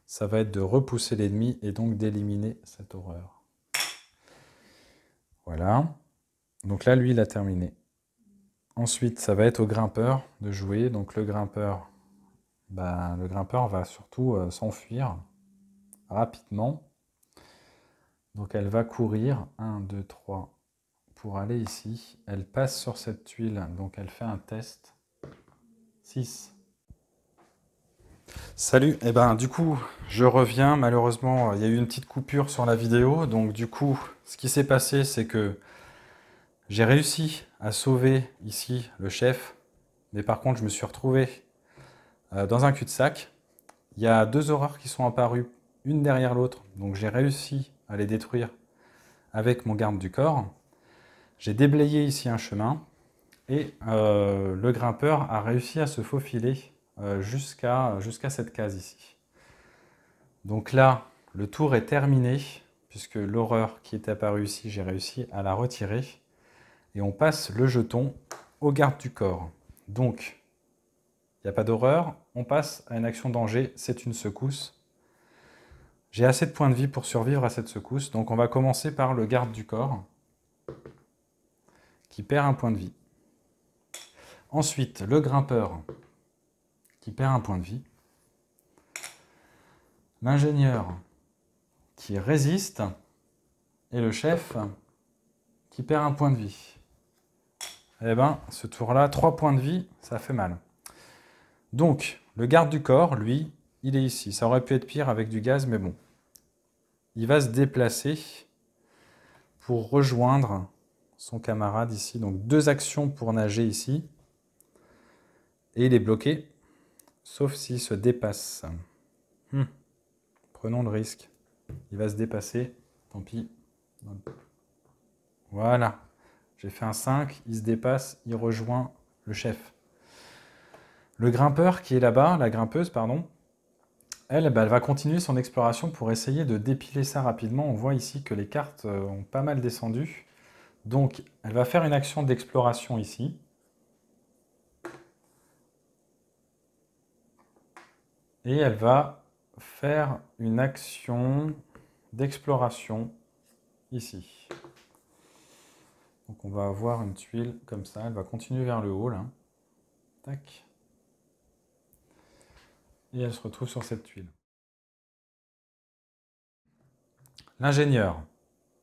ça va être de repousser l'ennemi et donc d'éliminer cette horreur. Voilà. Donc là, lui, il a terminé. Ensuite, ça va être au grimpeur de jouer. Donc le grimpeur va surtout s'enfuir rapidement. Donc elle va courir. 1, 2, 3 pour aller ici. Elle passe sur cette tuile. Donc elle fait un test. 6. Salut, eh ben du coup je reviens, malheureusement il y a eu une petite coupure sur la vidéo, donc du coup ce qui s'est passé c'est que j'ai réussi à sauver ici le chef, mais par contre je me suis retrouvé dans un cul-de-sac. Il y a deux horreurs qui sont apparues, une derrière l'autre, donc j'ai réussi à les détruire avec mon garde du corps. J'ai déblayé ici un chemin, et le grimpeur a réussi à se faufiler jusqu'à cette case ici. Donc là, le tour est terminé, puisque l'horreur qui est apparue ici, j'ai réussi à la retirer. Et on passe le jeton au garde du corps. Donc, il n'y a pas d'horreur, on passe à une action danger, c'est une secousse. J'ai assez de points de vie pour survivre à cette secousse, donc on va commencer par le garde du corps, qui perd un point de vie. Ensuite, le grimpeur, qui perd un point de vie. L'ingénieur, qui résiste, et le chef, qui perd un point de vie. Eh ben, ce tour-là, 3 points de vie, ça fait mal. Donc, le garde du corps, lui, il est ici. Ça aurait pu être pire avec du gaz, mais bon. Il va se déplacer pour rejoindre son camarade ici. Donc, 2 actions pour nager ici. Et il est bloqué, sauf s'il se dépasse. Prenons le risque. Il va se dépasser, tant pis. Voilà. J'ai fait un 5, il se dépasse, il rejoint le chef. Le grimpeur qui est là-bas, la grimpeuse, pardon, elle, elle va continuer son exploration pour essayer de dépiler ça rapidement. On voit ici que les cartes ont pas mal descendu. Donc, elle va faire une action d'exploration ici. Et elle va faire une action d'exploration ici. Donc, on va avoir une tuile comme ça. Elle va continuer vers le haut, là. Tac. Et elle se retrouve sur cette tuile. L'ingénieur.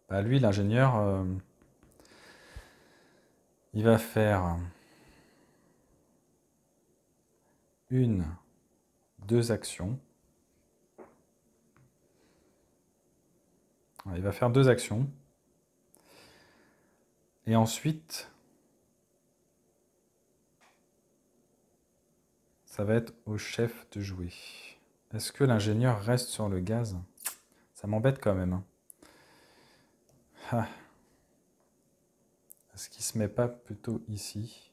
Bah, lui, l'ingénieur, il va faire 2 actions. Il va faire 2 actions. Et ensuite, ça va être au chef de jouer. Est-ce que l'ingénieur reste sur le gaz? Ça m'embête quand même. Ah. Est-ce qu'il ne se met pas plutôt ici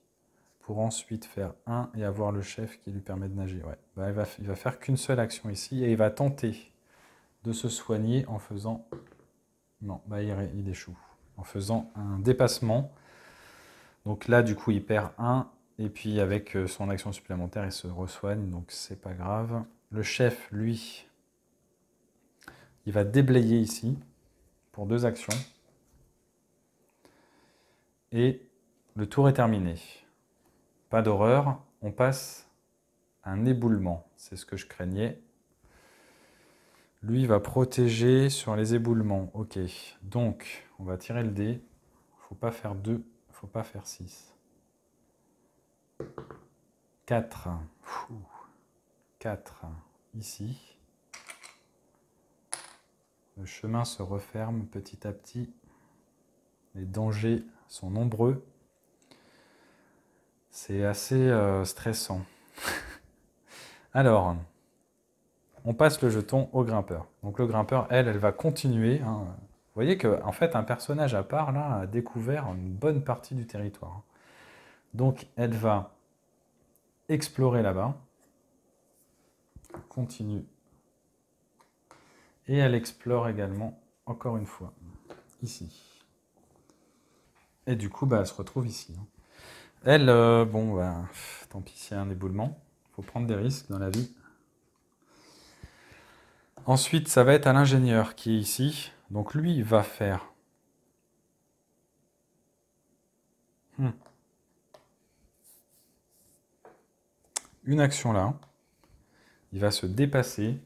pour ensuite faire 1 et avoir le chef qui lui permet de nager? Ouais. Bah, il va faire qu'une seule action ici et il va tenter de se soigner en faisant... Non, bah, il échoue. En faisant un dépassement. Donc là, du coup, il perd 1. Et puis avec son action supplémentaire, il se resoigne. Donc c'est pas grave. Le chef, lui, il va déblayer ici pour 2 actions. Et le tour est terminé. Pas d'horreur. On passe à un éboulement. C'est ce que je craignais. Lui va protéger sur les éboulements. Ok. Donc, on va tirer le dé. Faut pas faire 2. Faut pas faire 6. 4. 4 ici. Le chemin se referme petit à petit. Les dangers sont nombreux. C'est assez stressant. Alors, on passe le jeton au grimpeur. Donc le grimpeur, elle va continuer. Vous voyez qu'en fait, un personnage à part, là, a découvert une bonne partie du territoire. Donc, elle va explorer là-bas. Continue. Et elle explore également, encore une fois, ici. Et du coup, bah, elle se retrouve ici. Elle, bon, bah, tant pis s'il y a un éboulement. Il faut prendre des risques dans la vie. Ensuite, ça va être à l'ingénieur qui est ici. Donc lui, il va faire... une action là. Il va se dépasser.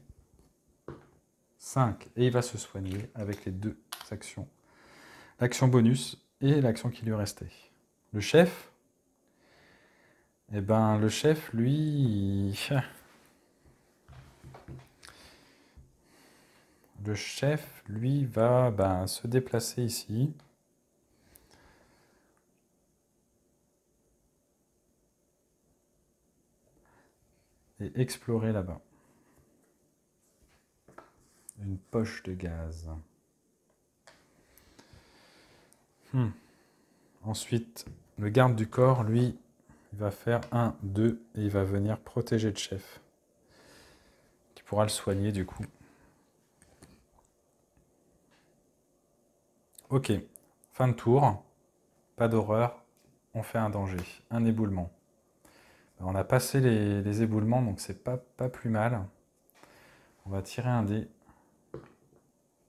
5. Et il va se soigner avec les 2 actions. L'action bonus et l'action qui lui restait. Le chef, eh ben, le chef, lui, le chef, lui, va se déplacer ici. Et explorer là-bas. Une poche de gaz. Ensuite, le garde du corps, lui, il va faire 1, 2, et il va venir protéger le chef. Qui pourra le soigner du coup. Ok, fin de tour. Pas d'horreur. On fait un danger, un éboulement. On a passé les éboulements, donc c'est pas plus mal. On va tirer un dé.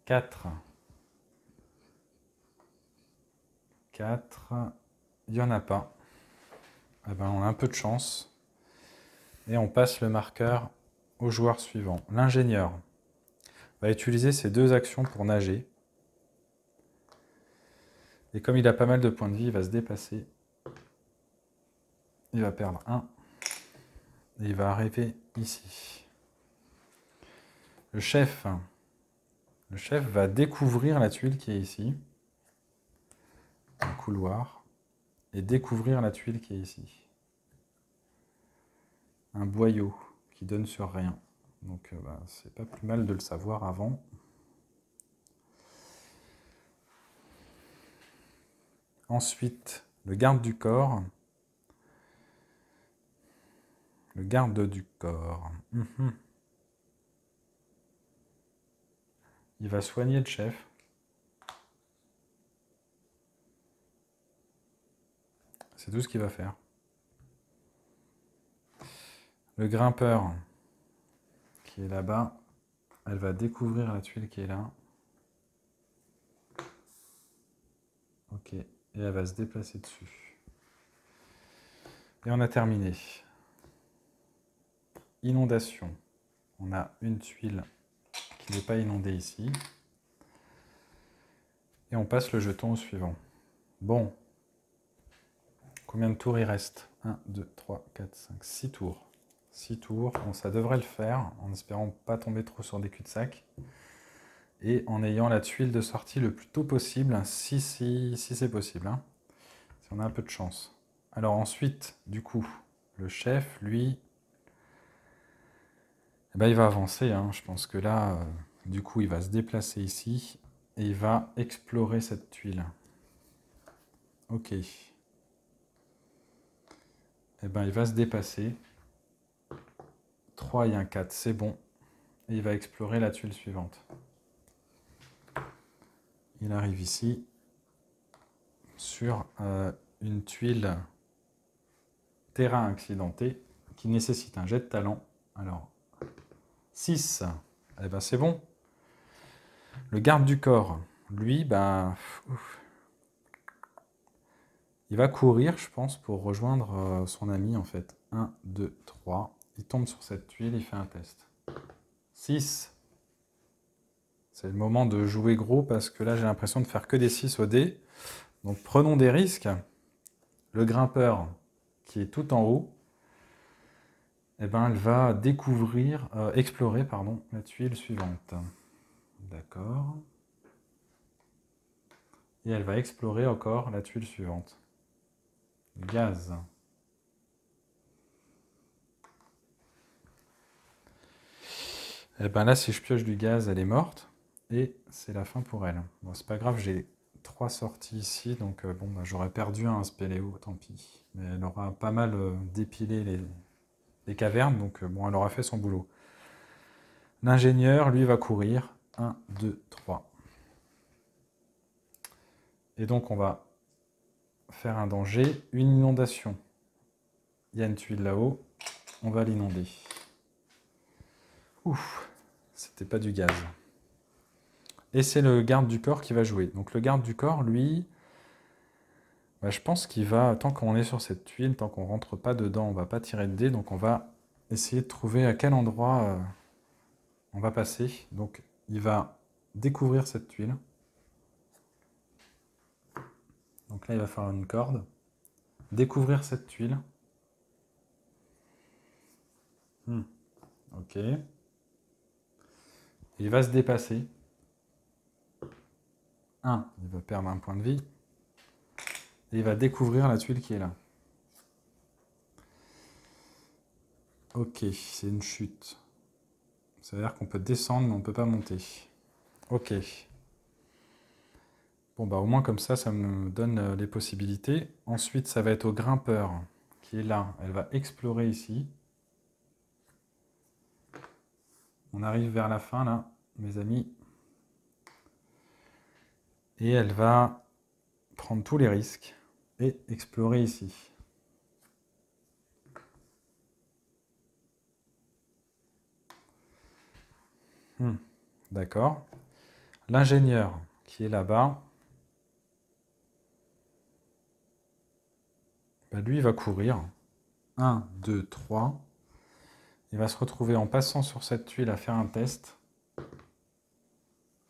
4. 4. Il n'y en a pas. Eh ben, on a un peu de chance. Et on passe le marqueur au joueur suivant. L'ingénieur va utiliser ses 2 actions pour nager. Et comme il a pas mal de points de vie, il va se dépasser. Il va perdre 1. Et il va arriver ici. Le chef va découvrir la tuile qui est ici. Un couloir. Et découvrir la tuile qui est ici. Un boyau qui donne sur rien. Donc c'est pas plus mal de le savoir avant. Ensuite, le garde du corps. Le garde du corps. Il va soigner le chef. C'est tout ce qu'il va faire. Le grimpeur qui est là-bas, elle va découvrir la tuile qui est là. Ok, et elle va se déplacer dessus. Et on a terminé. Inondation. On a une tuile qui n'est pas inondée ici. Et on passe le jeton au suivant. Bon. Combien de tours il reste? 1, 2, 3, 4, 5, 6 tours. 6 tours. Bon, ça devrait le faire, en espérant pas tomber trop sur des cul-de-sac. Et en ayant la tuile de sortie le plus tôt possible, si c'est possible. Hein. Si on a un peu de chance. Alors ensuite, du coup, le chef, lui, eh ben, il va avancer. Hein. Je pense que là, du coup, il va se déplacer ici et il va explorer cette tuile. Ok. Eh ben, il va se dépasser. 3 et un 4, c'est bon. Et il va explorer la tuile suivante. Il arrive ici sur une tuile terrain accidenté qui nécessite un jet de talent. Alors, 6, eh ben c'est bon. Le garde du corps, lui, il va courir, je pense, pour rejoindre son ami, en fait. 1, 2, 3. Il tombe sur cette tuile, il fait un test. 6. C'est le moment de jouer gros parce que là, j'ai l'impression de faire que des 6 au dé. Donc, prenons des risques. Le grimpeur, qui est tout en haut, eh ben, elle va explorer la tuile suivante. D'accord. Et elle va explorer encore la tuile suivante. Gaz. Et ben là, si je pioche du gaz, elle est morte. Et c'est la fin pour elle. Bon, c'est pas grave, j'ai 3 sorties ici. Donc j'aurais perdu un spéléo, tant pis. Mais elle aura pas mal dépilé les cavernes. Donc elle aura fait son boulot. L'ingénieur, lui, va courir. 1, 2, 3. Et donc on va faire un danger. Une inondation. Il y a une tuile là-haut. On va l'inonder. Ouf, c'était pas du gaz. Et c'est le garde du corps qui va jouer. Donc le garde du corps, lui, je pense qu'il va, tant qu'on est sur cette tuile, tant qu'on rentre pas dedans, on va pas tirer de dés. Donc on va essayer de trouver à quel endroit on va passer. Donc il va découvrir cette tuile. Donc là, il va faire une corde. Découvrir cette tuile. Ok. Il va se dépasser. 1, il va perdre un point de vie. Et il va découvrir la tuile qui est là. Ok, c'est une chute. Ça veut dire qu'on peut descendre, mais on ne peut pas monter. Ok. Bon, bah au moins comme ça me donne les possibilités. Ensuite, ça va être au grimpeur, qui est là. Elle va explorer ici. On arrive vers la fin, là, mes amis. Et elle va prendre tous les risques et explorer ici. D'accord. L'ingénieur qui est là-bas, bah, lui, il va courir. 1, 2, 3. Il va se retrouver en passant sur cette tuile à faire un test.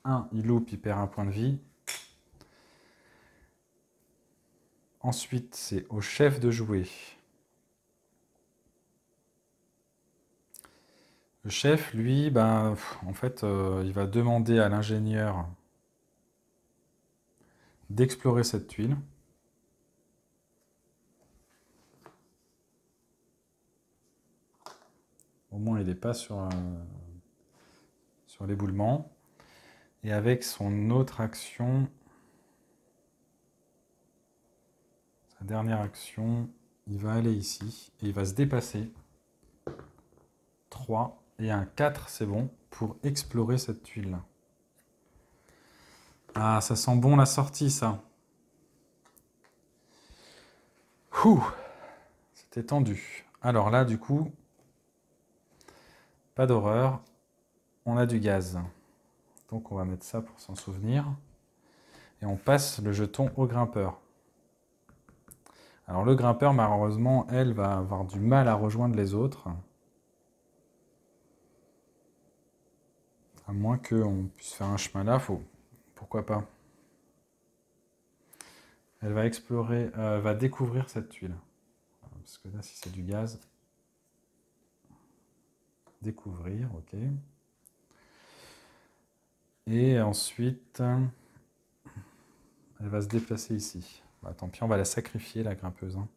1, il loupe, il perd un point de vie. Ensuite, c'est au chef de jouer. Le chef, lui, ben, en fait, il va demander à l'ingénieur d'explorer cette tuile. Au moins, il n'est pas sur l'éboulement. Et avec son autre action, sa dernière action, il va aller ici et il va se dépasser. 3 et un 4, c'est bon, pour explorer cette tuile-là. Ah, ça sent bon la sortie, ça. Ouh, c'était tendu. Alors là, du coup, pas d'horreur. On a du gaz. Donc on va mettre ça pour s'en souvenir. Et on passe le jeton au grimpeur. Alors le grimpeur, malheureusement, elle va avoir du mal à rejoindre les autres. À moins qu'on puisse faire un chemin là, pourquoi pas. Elle va explorer, va découvrir cette tuile. Parce que là, si c'est du gaz, découvrir, ok. Et ensuite, elle va se déplacer ici. Bah, tant pis, on va la sacrifier, la grimpeuse. Hein.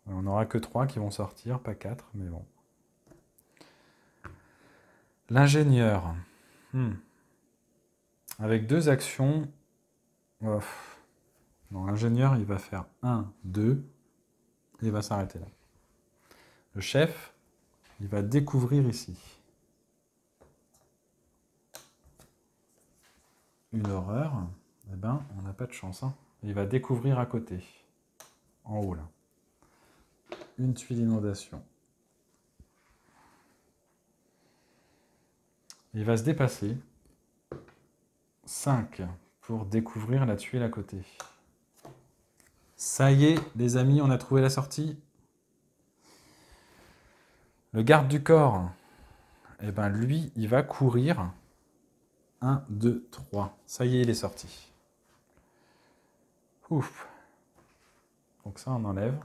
On n'aura que 3 qui vont sortir, pas 4, mais bon. L'ingénieur. Avec 2 actions. Non, l'ingénieur, il va faire 1, 2, et il va s'arrêter là. Le chef, il va découvrir ici. Une horreur. Eh ben, on n'a pas de chance. Hein. Il va découvrir à côté. En haut, là. Une tuile d'inondation. Il va se dépasser. 5 pour découvrir la tuile à côté. Ça y est, les amis, on a trouvé la sortie. Le garde du corps, eh ben lui, il va courir. 1, 2, 3. Ça y est, il est sorti. Ouf. Donc ça, on enlève.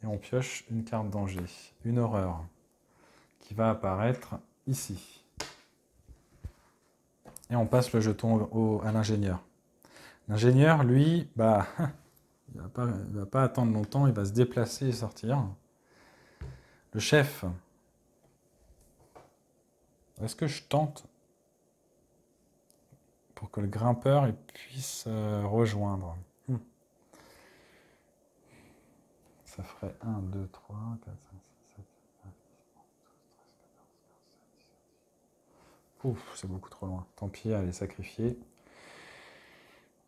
Et on pioche une carte danger. Une horreur. Qui va apparaître ici. Et on passe le jeton à l'ingénieur. L'ingénieur, lui, bah, il va pas attendre longtemps, il va se déplacer et sortir. Le chef, est-ce que je tente pour que le grimpeur puisse rejoindre? Ça ferait 1, 2, 3, 4, 5, 6, 7, 8, 9, 10, 11, 12, 13, 14, 15, 16, 17. Ouf, c'est beaucoup trop loin. Tant pis, elle est sacrifiée.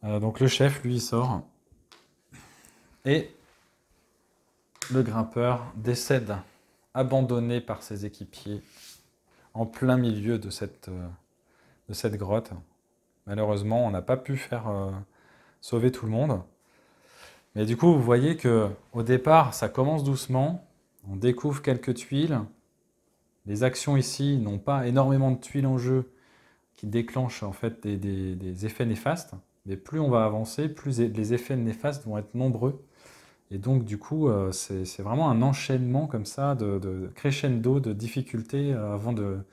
Donc le chef, lui, il sort. Et le grimpeur décède, abandonné par ses équipiers, en plein milieu de cette grotte. Malheureusement, on n'a pas pu faire sauver tout le monde. Mais du coup, vous voyez que au départ, ça commence doucement. On découvre quelques tuiles. Les actions ici n'ont pas énormément de tuiles en jeu qui déclenchent en fait des effets néfastes. Mais plus on va avancer, plus les effets néfastes vont être nombreux. Et donc, du coup, c'est vraiment un enchaînement comme ça de crescendo, de difficultés, avant de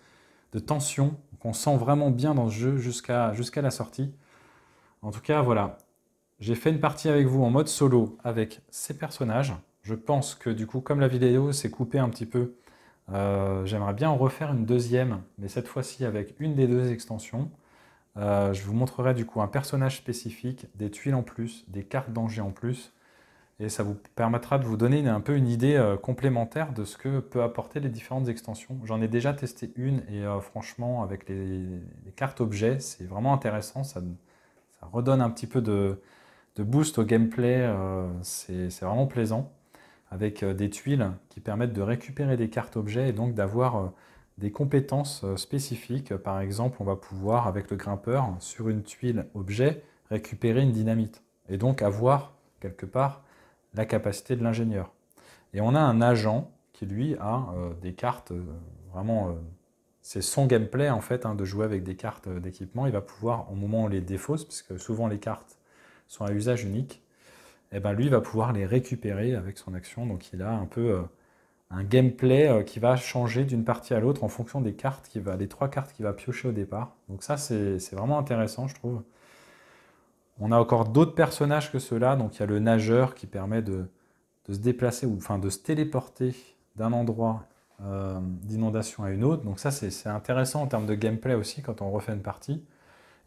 tension Donc on sent vraiment bien dans ce jeu jusqu'à la sortie. En tout cas, voilà. J'ai fait une partie avec vous en mode solo avec ces personnages. Je pense que du coup, comme la vidéo s'est coupée un petit peu, j'aimerais bien en refaire une deuxième, mais cette fois-ci avec une des deux extensions. Je vous montrerai du coup un personnage spécifique, des tuiles en plus, des cartes danger en plus, et ça vous permettra de vous donner un peu une idée complémentaire de ce que peut apporter les différentes extensions. J'en ai déjà testé une, et franchement, avec les cartes objets, c'est vraiment intéressant, ça redonne un petit peu de boost au gameplay, c'est vraiment plaisant, avec des tuiles qui permettent de récupérer des cartes objets et donc d'avoir des compétences spécifiques. Par exemple, on va pouvoir, avec le grimpeur, sur une tuile objet, récupérer une dynamite. Et donc avoir, quelque part, la capacité de l'ingénieur. Et on a un agent qui, lui, a des cartes vraiment... c'est son gameplay, en fait, de jouer avec des cartes d'équipement. Il va pouvoir, au moment où on les défausse, puisque souvent les cartes sont à usage unique, et ben lui va pouvoir les récupérer avec son action. Donc il a un peu un gameplay qui va changer d'une partie à l'autre en fonction des cartes des 3 cartes qu'il va piocher au départ. Donc ça, c'est vraiment intéressant, je trouve. On a encore d'autres personnages que ceux-là. Donc il y a le nageur qui permet de se déplacer, ou enfin de se téléporter d'un endroit d'inondation à une autre. Donc ça, c'est intéressant en termes de gameplay aussi quand on refait une partie.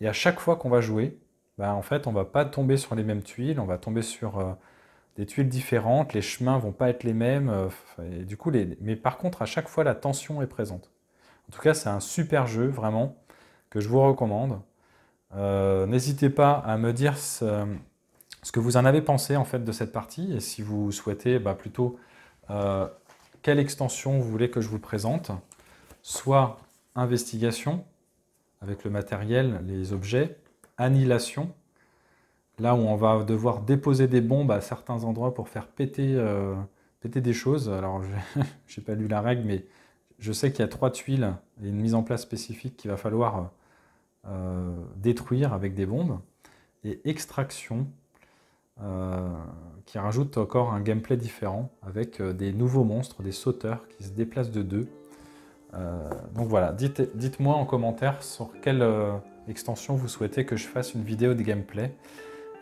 Et à chaque fois qu'on va jouer, bah, en fait, on va pas tomber sur les mêmes tuiles, on va tomber sur des tuiles différentes, les chemins vont pas être les mêmes. Et du coup, mais par contre, à chaque fois, la tension est présente. En tout cas, c'est un super jeu, vraiment, que je vous recommande. N'hésitez pas à me dire ce que vous en avez pensé en fait de cette partie, et si vous souhaitez plutôt quelle extension vous voulez que je vous présente, soit investigation avec le matériel, les objets, annihilation, là où on va devoir déposer des bombes à certains endroits pour faire péter des choses. Alors, je n'ai pas lu la règle, mais je sais qu'il y a 3 tuiles et une mise en place spécifique qu'il va falloir détruire avec des bombes. Et extraction, qui rajoute encore un gameplay différent, avec des nouveaux monstres, des sauteurs qui se déplacent de 2. Donc voilà, dites-moi en commentaire sur quelle extension vous souhaitez que je fasse une vidéo de gameplay.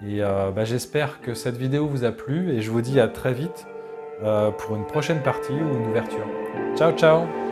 Et j'espère que cette vidéo vous a plu, et je vous dis à très vite pour une prochaine partie ou une ouverture. Ciao ciao!